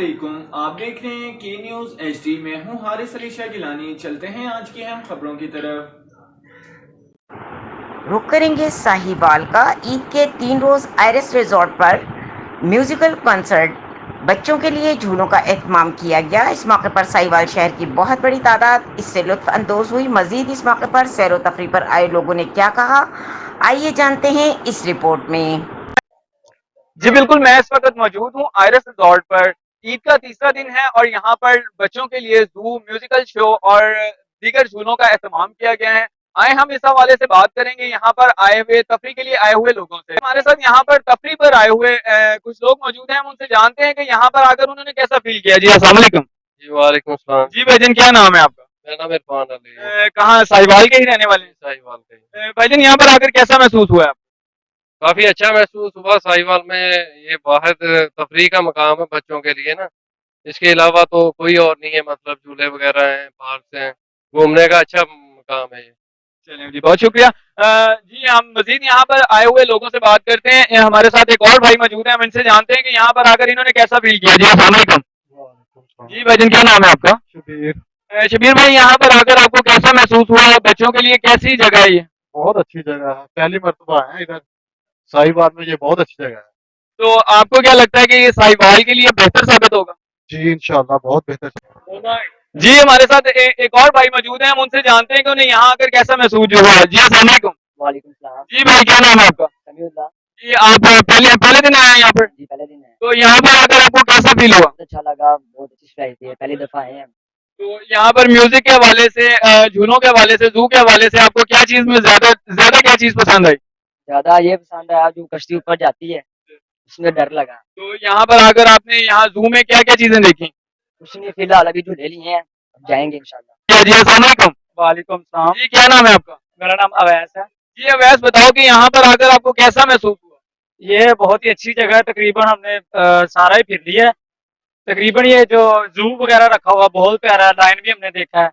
علیکم، آپ دیکھ رہے ہیں کی نیوز ایچ ڈی۔ میں ہوں حارث علی شاہ گیلانی۔ چلتے ہیں آج کی اہم خبروں کی طرف۔ رخ کریں گے ساہیوال کا۔ عید کے 3 روز آئرس ریزورٹ پر میوزیکل کنسرٹ، بچوں کے لیے جھولوں کا اہتمام کیا گیا۔ اس موقع پر ساہیوال شہر کی بہت بڑی تعداد اس سے لطف اندوز ہوئی۔ مزید اس موقع پر سیر و تفریح پر آئے لوگوں نے کیا کہا، آئیے جانتے ہیں اس رپورٹ میں۔ جی بالکل، میں اس وقت موجود ہوں آئرس ریزورٹ پر۔ عید کا تیسرا دن ہے اور یہاں پر بچوں کے لیے زو، میوزیکل شو اور دیگر جھولوں کا اہتمام کیا گیا ہے۔ آئے ہم اس حوالے سے بات کریں گے یہاں پر آئے ہوئے تفریح کے لیے آئے ہوئے لوگوں سے۔ ہمارے ساتھ یہاں پر تفریح پر آئے ہوئے کچھ لوگ موجود ہیں، ہم ان سے جانتے ہیں کہ یہاں پر آ کر انہوں نے کیسا فیل کیا۔ جی السلام علیکم۔ جی وعلیکم السلام۔ جی بھائی جان، کیا نام ہے آپ کا؟ میرا نام عرفان علی ہے۔ کہاں، ساہیوال کے ہی رہنے والے ہیں؟ ساہیوال کا ہی۔ بھائی جان، یہاں پر آ کر کیسا محسوس ہوا ہے آپ کو؟ کافی اچھا محسوس ہوا۔ ساہیوال میں یہ واحد تفریح کا مقام ہے بچوں کے لیے نا، اس کے علاوہ تو کوئی اور نہیں ہے، مطلب جھولے وغیرہ ہیں، پارکس ہیں، گھومنے کا اچھا مقام ہے یہ۔ چلیں جی، بہت شکریہ۔ جی ہم مزید یہاں پر آئے ہوئے لوگوں سے بات کرتے ہیں۔ ہمارے ساتھ ایک اور بھائی موجود ہیں، ہم ان سے جانتے ہیں کہ یہاں پر آ کر انہوں نے کیسا فیل کیا۔ جی السلام علیکم۔ جی بھائی جان، کیا نام ہے آپ کا؟ شبیر۔ شبیر بھائی، یہاں پر آ کر آپ کو کیسا محسوس ہوا؟ بچوں کے لیے کیسی جگہ ہے یہ؟ بہت اچھی جگہ ہے، پہلی مرتبہ ہے ادھر ساہیوال میں، یہ بہت اچھی جگہ ہے۔ تو آپ کو کیا لگتا ہے کہ یہ ساہیوال کے لیے بہتر ثابت ہوگا؟ جی انشاءاللہ بہت بہتر۔ جی ہمارے ساتھ ایک اور بھائی موجود ہیں، ہم ان سے جانتے ہیں کہ انہیں یہاں آ کر کیسا محسوس ہوا۔ جی السلام علیکم۔ وعلیکم السلام۔ جی بھائی، کیا نام ہے آپ کا؟ سمیع اللہ۔ جی آپ پہلے دن آئے ہیں یہاں پر؟ جی پہلے دن ہے۔ تو یہاں پر آ کر آپ کو کیسا فیل ہوا؟ بہت اچھا لگا، بہت اچھی سٹائی تھی، پہلی دفعہ آئے ہیں ہم۔ تو یہاں پر میوزک کے حوالے سے، جھولوں کے حوالے سے، زو کے حوالے سے آپ کو کیا چیز میں زیادہ کیا چیز پسند آئی؟ زیادہ یہ پسند آیا جو کشتی اوپر جاتی ہے، اس میں ڈر لگا۔ تو یہاں پر آ کر آپ نے یہاں زو میں کیا کیا چیزیں دیکھی؟ کچھ نہیں، فی الحال ابھی جھولے لیے ہیں، اب جائیں گے انشاءاللہ۔ جی السلام علیکم۔ وعلیکم السلام۔ جی کیا نام ہے آپ کا؟ میرا نام اویس ہے۔ جی اویس، بتاؤ کہ یہاں پر آ کر آپ کو کیسا محسوس ہوا؟ یہ بہت ہی اچھی جگہ ہے، تقریباً ہم نے سارا ہی پھر لیا ہے۔ تقریباً یہ جو زو وغیرہ رکھا ہوا بہت پیارا ہے، لائن بھی ہم نے دیکھا ہے،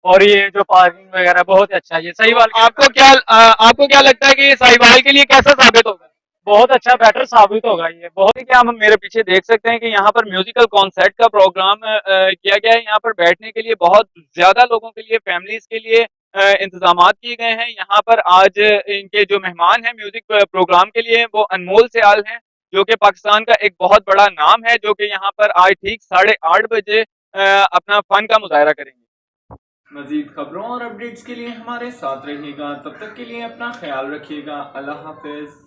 اور یہ جو پارکنگ وغیرہ بہت اچھا ہے۔ یہ ساہیوال آپ کو کیا لگتا ہے کہ یہ ساہیوال کے لیے کیسا ثابت ہوگا؟ بہت اچھا، بیٹر ثابت ہوگا یہ بہت۔ کیا ہم میرے پیچھے دیکھ سکتے ہیں کہ یہاں پر میوزیکل کانسرٹ کا پروگرام کیا گیا ہے۔ یہاں پر بیٹھنے کے لیے بہت زیادہ لوگوں کے لیے، فیملیز کے لیے انتظامات کیے گئے ہیں۔ یہاں پر آج ان کے جو مہمان ہیں میوزک پروگرام کے لیے، وہ انمول سیال ہیں، جو کہ پاکستان کا ایک بہت بڑا نام ہے، جو کہ یہاں پر آج ٹھیک 8:30 بجے اپنا فن کا مظاہرہ کریں گے۔ مزید خبروں اور اپڈیٹس کے لیے ہمارے ساتھ رہیے گا، تب تک کے لیے اپنا خیال رکھیے گا۔ اللہ حافظ۔